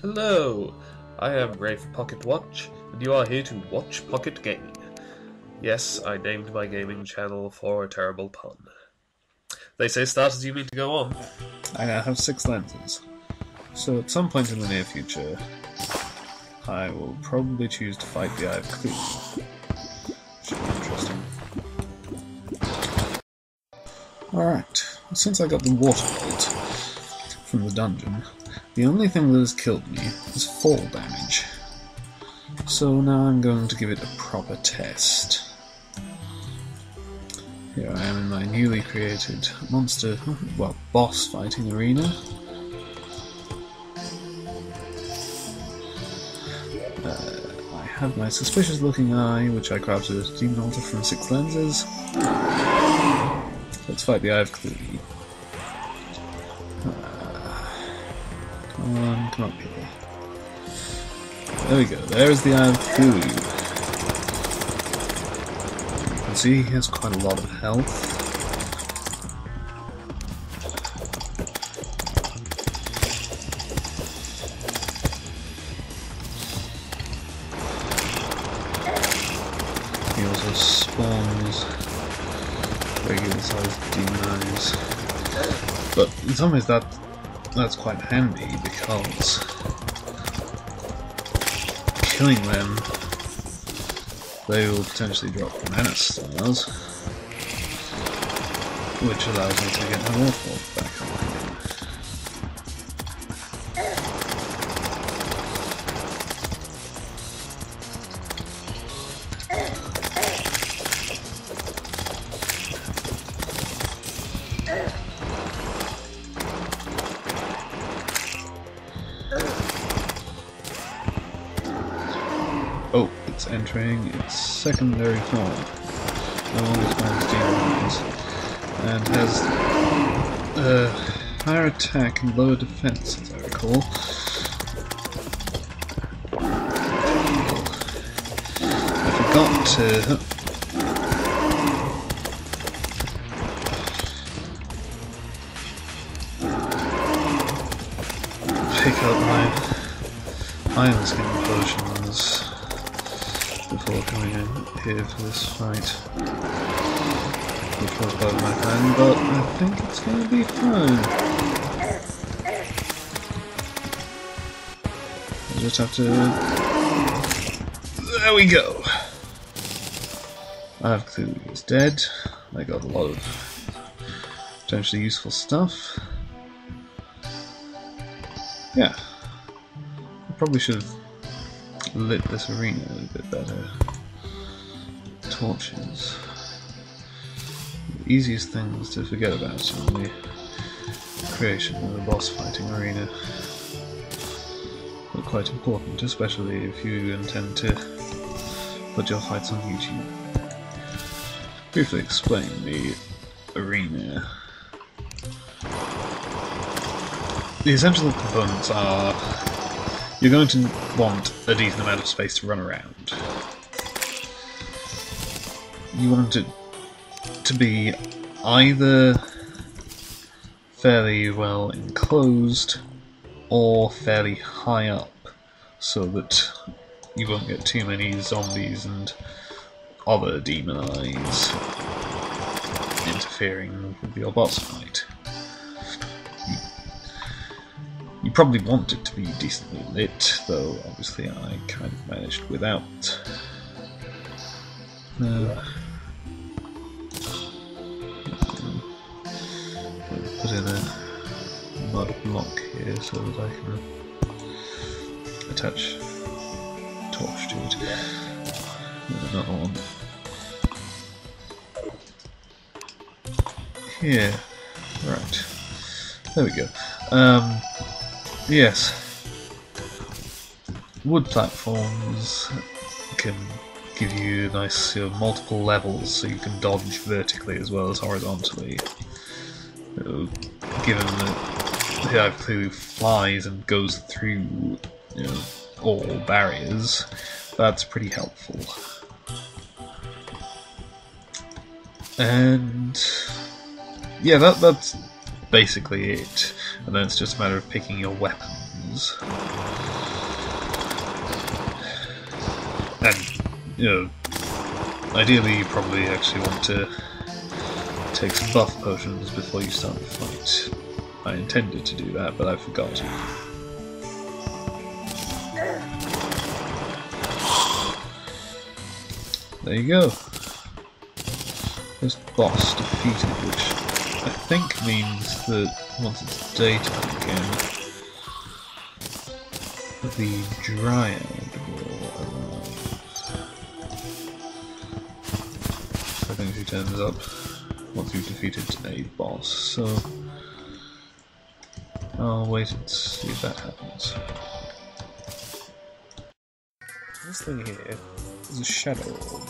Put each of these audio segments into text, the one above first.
Hello, I am Rafe Pocketwatch, and you are here to watch Pocket Gaming. Yes, I named my gaming channel for a terrible pun. They say start as you mean to go on. I now have 6 lenses, so at some point in the near future, I will probably choose to fight the Eye of Cthulhu. Should be interesting. Alright, since I got the water bolt from the dungeon, the only thing that has killed me is fall damage. So now I'm going to give it a proper test. Here I am in my newly created boss fighting arena. I have my suspicious looking eye, which I crafted as a demon altar from 6 lenses. Let's fight the Eye of Cthulhu. Come on, people. There we go, there's the Eye of Cthulhu. You can see he has quite a lot of health. He also spawns regular sized demon eyes. But in some ways that's quite handy because killing them, they will potentially drop mana stars, which allows me to get my waterfall back online. Oh, it's entering its secondary form. No longer spawns demons, and has higher attack and lower defense, as I recall. I forgot to pick up my iron skin potions before coming in here for this fight, which was part of my plan, but I think it's going to be fine. I just have to... There we go! Eye of Cthulhu is dead. I got a lot of potentially useful stuff. Yeah. I probably should have lit this arena a little bit better. Torches. The easiest things to forget about in the creation of a boss fighting arena. But quite important, especially if you intend to put your fights on YouTube. Briefly explain the arena. The essential components are: you're going to want a decent amount of space to run around. You want it to be either fairly well enclosed or fairly high up, so that you won't get too many zombies and other demon eyes interfering with your boss fight. You probably want it to be decently lit, though obviously I kind of managed without. Put in a mud block here so that I can attach a torch to it. Another one. Here. Right. There we go. Yes. Wood platforms can give you nice multiple levels, so you can dodge vertically as well as horizontally. Given that the Eye of Cthulhu flies and goes through, all barriers, that's pretty helpful. And yeah, that's basically it. And then it's just a matter of picking your weapons. is. And, you know, ideally you probably actually want to take some buff potions before you start the fight. I intended to do that, but I forgot. There you go. This boss defeated, which I think means that once it's daytime again, the Dryad will arrive. I think she turns up once you've defeated a boss, so I'll wait and see if that happens. This thing here is a shadow orb.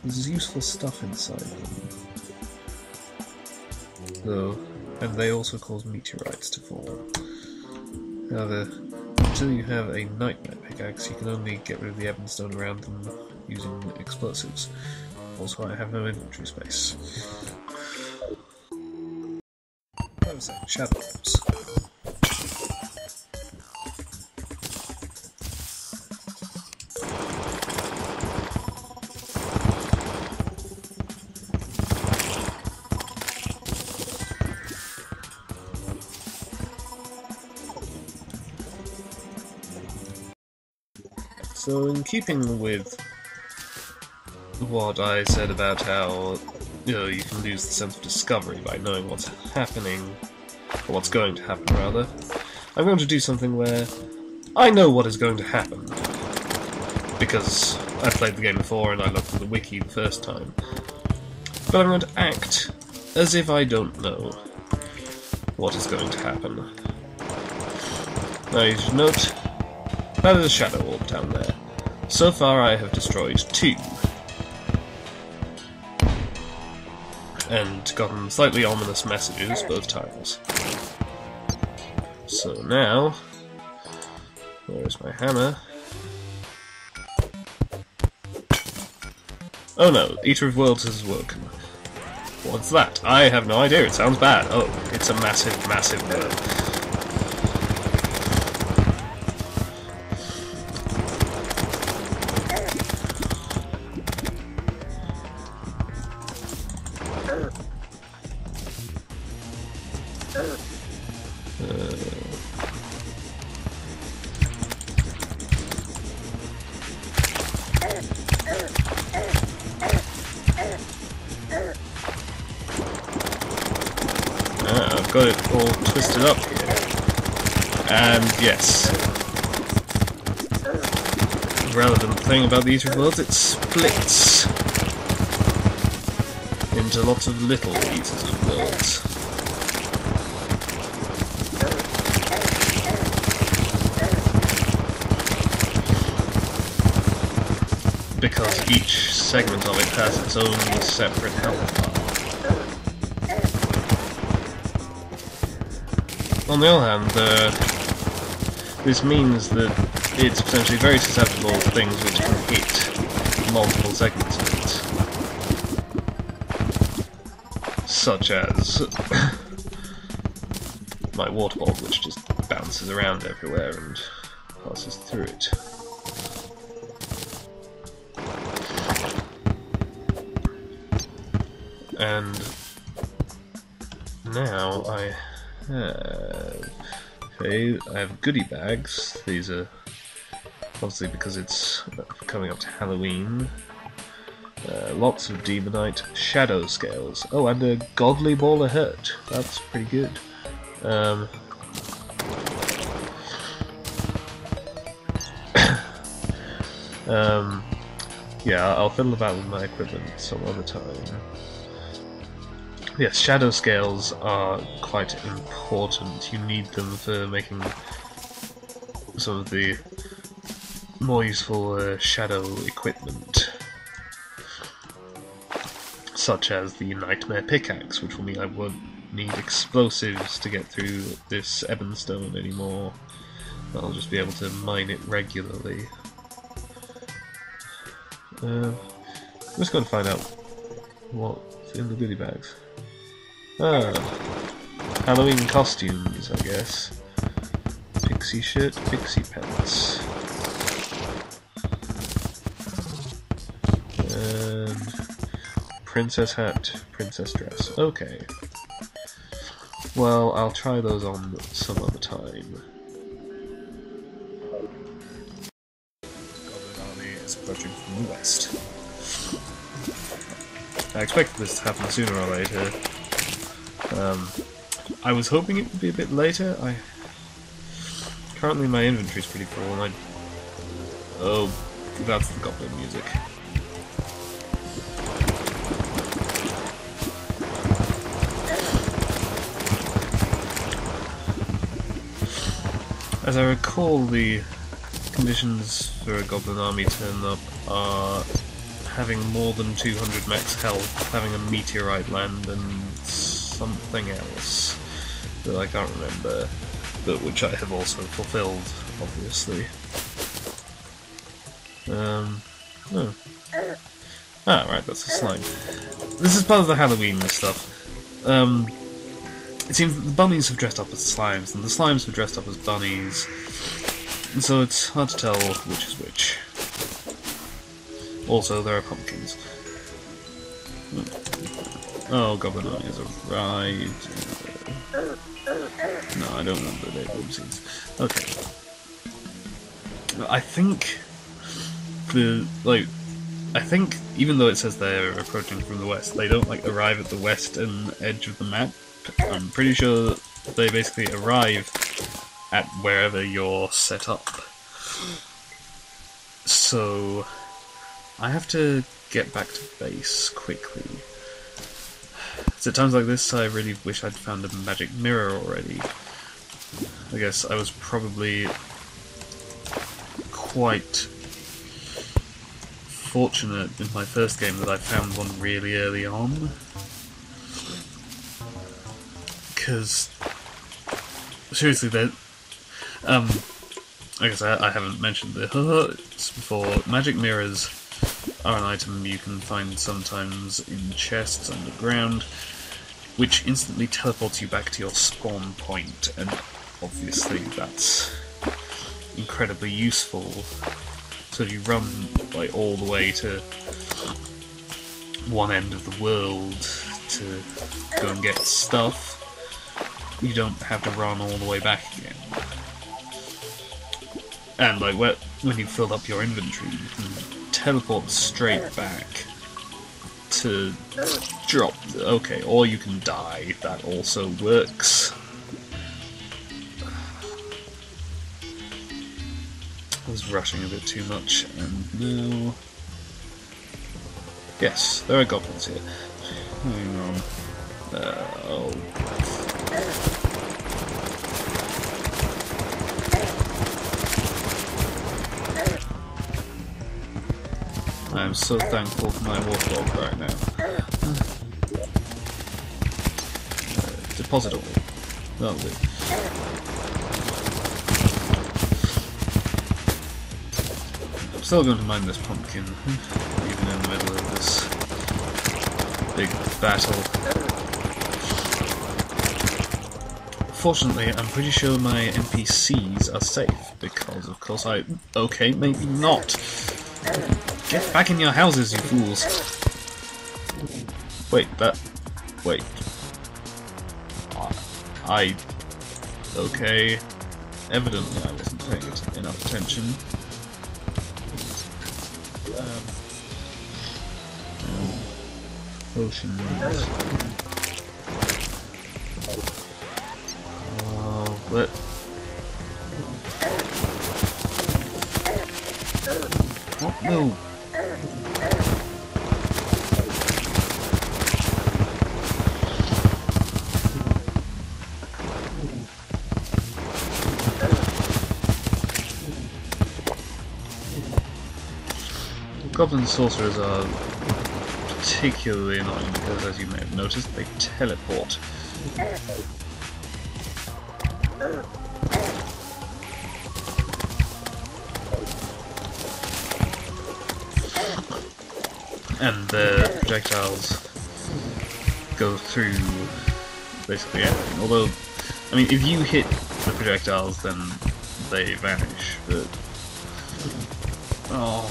There's useful stuff inside them, though, and they also cause meteorites to fall. However, until you have a nightmare pickaxe, you can only get rid of the ebon stone around them using explosives. Also, I have no inventory space. What was that? Shadow orbs. So, in keeping with what I said about how, you know, you can lose the sense of discovery by knowing what's happening, or what's going to happen rather, I'm going to do something where I know what is going to happen, because I played the game before and I looked at the wiki the first time, but I'm going to act as if I don't know what is going to happen. Now you should note, that is a shadow orb down there. So far I have destroyed 2. And gotten slightly ominous messages both times. So now, where's my hammer? Oh no, Eater of Worlds has woken. What's that? I have no idea, it sounds bad. Oh, it's a massive, massive worm. I've got it all twisted up here. And yes, the relevant thing about the Eater of Worlds, it splits into lots of little Eaters of Worlds. Because each segment of it has its own separate health bar. On the other hand, this means that it's potentially very susceptible to things which can hit multiple segments of it. Such as my water ball, which just bounces around everywhere and passes through it. And now I have goodie bags. These are obviously because it's coming up to Halloween. Lots of demonite, shadow scales. Oh, and a godly ball of hurt. That's pretty good. Yeah, I'll fiddle about with my equipment some other time. Yes, shadow scales are quite important. You need them for making some of the more useful shadow equipment, such as the Nightmare Pickaxe, which will mean I won't need explosives to get through this ebon stone anymore. I'll just be able to mine it regularly. I'm just going to find out what's in the goodie bags. Ah, Halloween costumes, I guess. Pixie shirt, pixie pants. Princess hat, princess dress. Okay. Well, I'll try those on some other time. Goblin army is approaching from the west. I expected this to happen sooner or later. I was hoping it would be a bit later. Currently my inventory's pretty full, and oh, that's the goblin music. As I recall, the conditions for a goblin army turn up are having more than 200 max health, having a meteorite land, and something else that I can't remember, but which I have also fulfilled, obviously. Oh. Ah, right, that's a slime. This is part of the Halloween stuff. It seems that the bunnies have dressed up as slimes, and the slimes have dressed up as bunnies, and so it's hard to tell which is which. Also, there are pumpkins. Oh, Goblin Army has arrived. No, I don't remember their boom scenes. Okay. I think even though it says they're approaching from the west, they don't arrive at the western edge of the map. I'm pretty sure they basically arrive at wherever you're set up. So I have to get back to base quickly. So at times like this, I really wish I'd found a magic mirror already. I guess I was probably quite fortunate in my first game that I found one really early on. Because seriously, I guess I haven't mentioned this before. Magic mirrors are an item you can find sometimes in chests underground, which instantly teleports you back to your spawn point, and obviously that's incredibly useful. So if you run all the way to one end of the world to go and get stuff, you don't have to run all the way back again. And when you've filled up your inventory, you can teleport straight back to drop. Okay, or you can die. That also works. I was rushing a bit too much, and now... Yes, there are goblins here. Hang on. Oh... I'm so thankful for my warthog right now. Deposit all. That'll do. I'm still going to mine this pumpkin, even in the middle of this big battle. Fortunately, I'm pretty sure my NPCs are safe, because of course okay, maybe not. Get back in your houses, you fools! Wait. Okay. Evidently I wasn't paying enough attention. Potions. Oh, what? Oh, no! Goblin sorcerers are particularly annoying because, as you may have noticed, they teleport. And the projectiles go through basically everything. Although, I mean, if you hit the projectiles, then they vanish, but oh.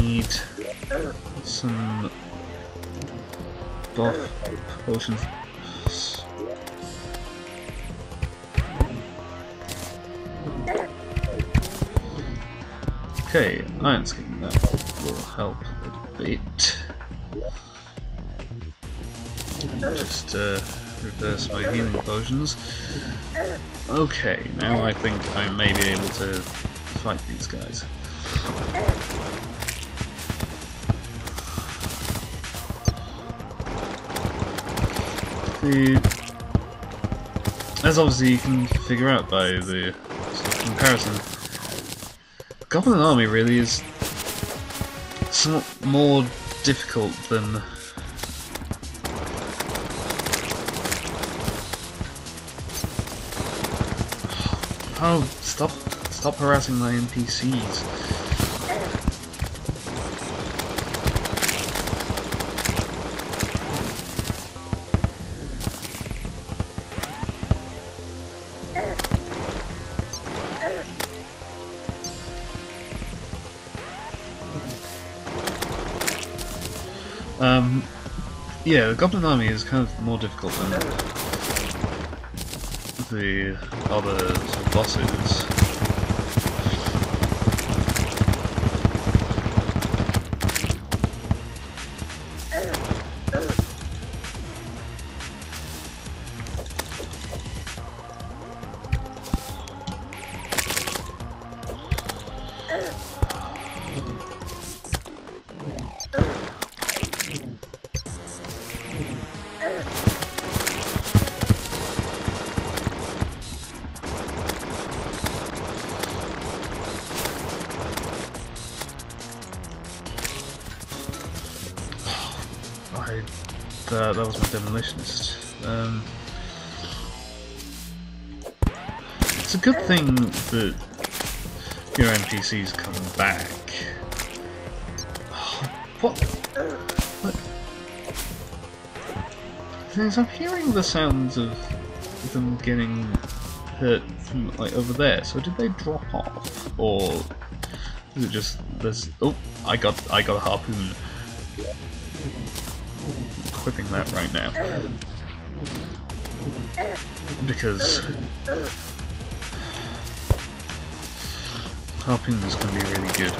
Need some buff potions. Okay, iron skin, that will help a bit. Just reverse my healing potions. Okay, now I think I may be able to fight these guys. As obviously you can figure out by the sort of comparison, Goblin Army really is somewhat more difficult than oh, stop harassing my NPCs. Yeah, the Goblin Army is kind of more difficult than the other sort of bosses. That was my demolitionist. It's a good thing that your NPCs come back. What? The thing is, I'm hearing the sounds of them getting hurt from like over there. So did they drop off, or is it just there's? Oh, I got a harpoon. Equipping that right now because harpoons can be really good.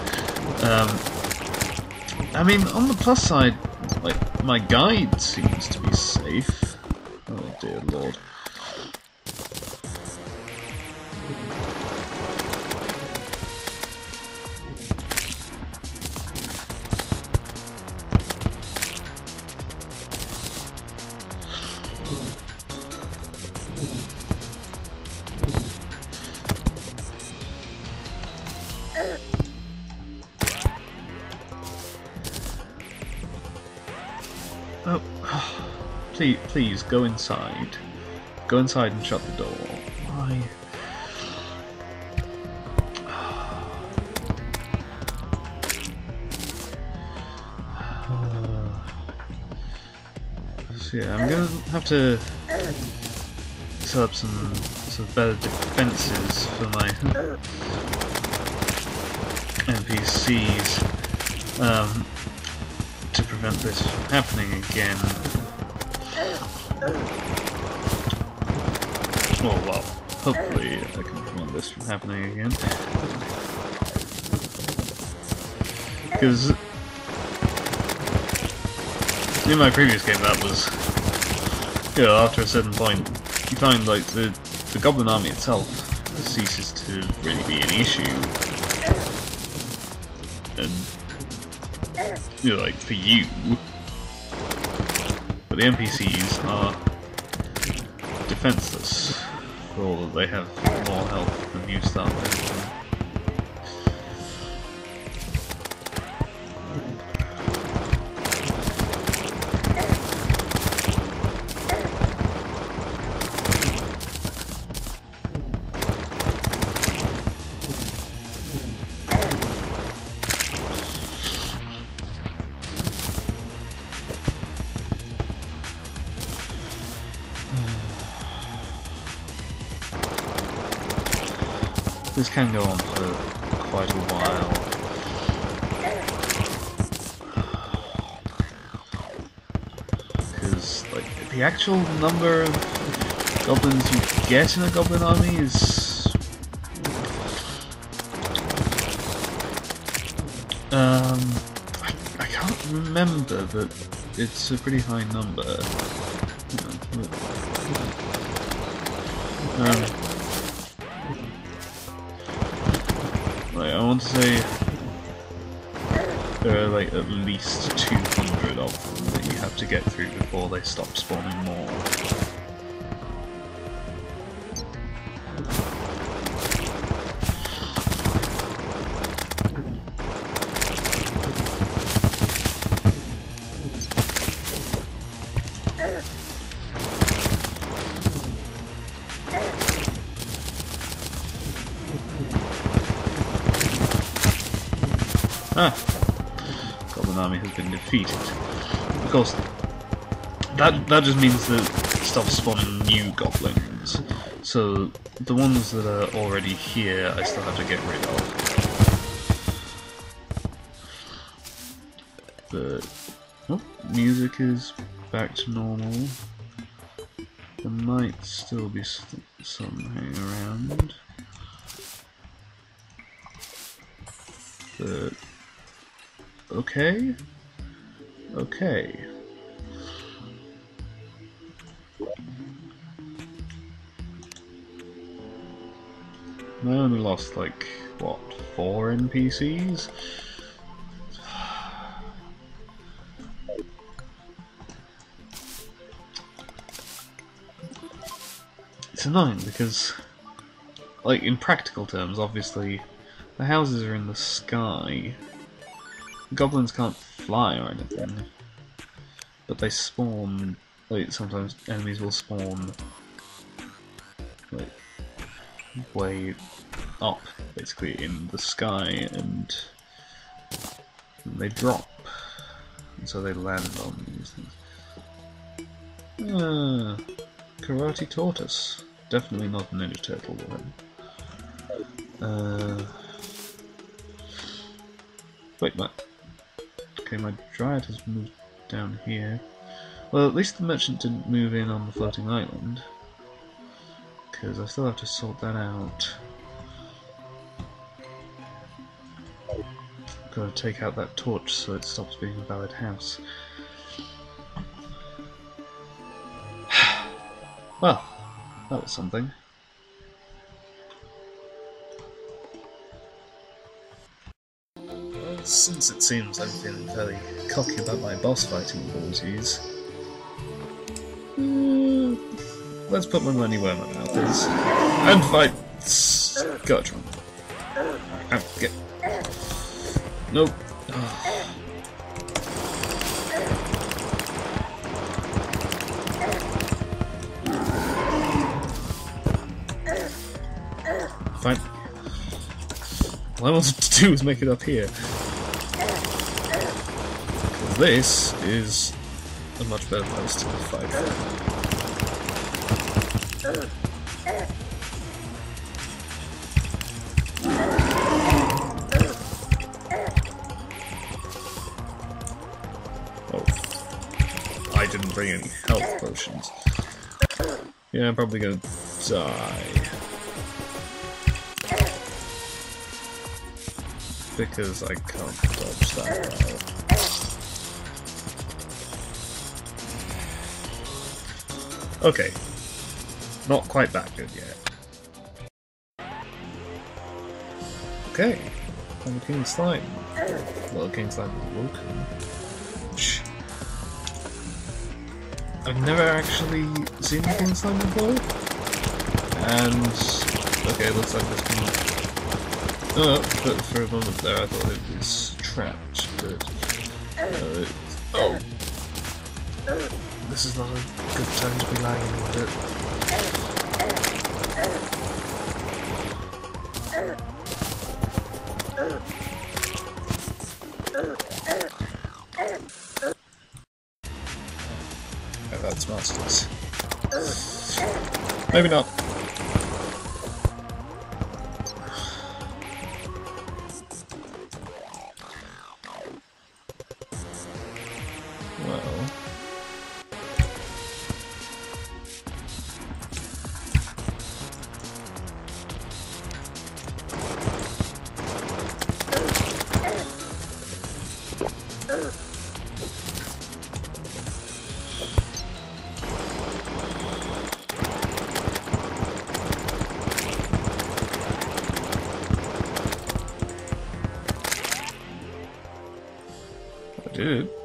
I mean, on the plus side, like my guide seems to be safe. Oh dear lord. Oh, please go inside. Go inside and shut the door. Why? So yeah, I'm gonna have to set up some sort of better defenses for my NPCs. To prevent this from happening again. Well, hopefully I can prevent this from happening again. Because in my previous game, that was, you know, after a certain point, you find like the Goblin Army itself ceases to really be an issue, and you know, like for you, but the NPCs are defenseless for all that they have more health than you start with. this can go on for quite a while. Because, like, the actual number of goblins you get in a goblin army is... I can't remember, but it's a pretty high number. Right, I want to say there are like at least 200 of them that you have to get through before they stop spawning more. Ah! Goblin army has been defeated. Of course, that just means that it stops spawning new goblins. So the ones that are already here, I still have to get rid of. But oh, music is back to normal. There might still be some hanging around, but. Okay. Okay. I only lost like, what, 4 NPCs? It's annoying because, like, in practical terms, obviously, the houses are in the sky. Goblins can't fly or anything, but they spawn, like, sometimes enemies will spawn, like, way up, basically, in the sky, and they drop, and so they land on these things. Karate tortoise. Definitely not a Ninja Turtle then. Wait, what? Okay, my Dryad has moved down here. Well, at least the merchant didn't move in on the floating island, because I still have to sort that out. Gotta take out that torch so it stops being a valid house. Well, that was something. Since it seems I'm feeling fairly cocky about my boss fighting abilities, let's put my money where my mouth is and fight Gertrude. Get. Nope. Fine. All I wanted to do was make it up here. This is a much better place to fight from. Oh. I didn't bring any health potions. Yeah, I'm probably gonna die. Because I can't dodge that well. Okay, not quite that good yet. Okay, I'm the King Slime. Well, King Slime is welcome. I've never actually seen the King Slime before, and okay, it looks like this can. But for a moment there, I thought it was trapped. But oh. This is not a good time to be lying with it. Yeah, that's masters. Maybe not. did.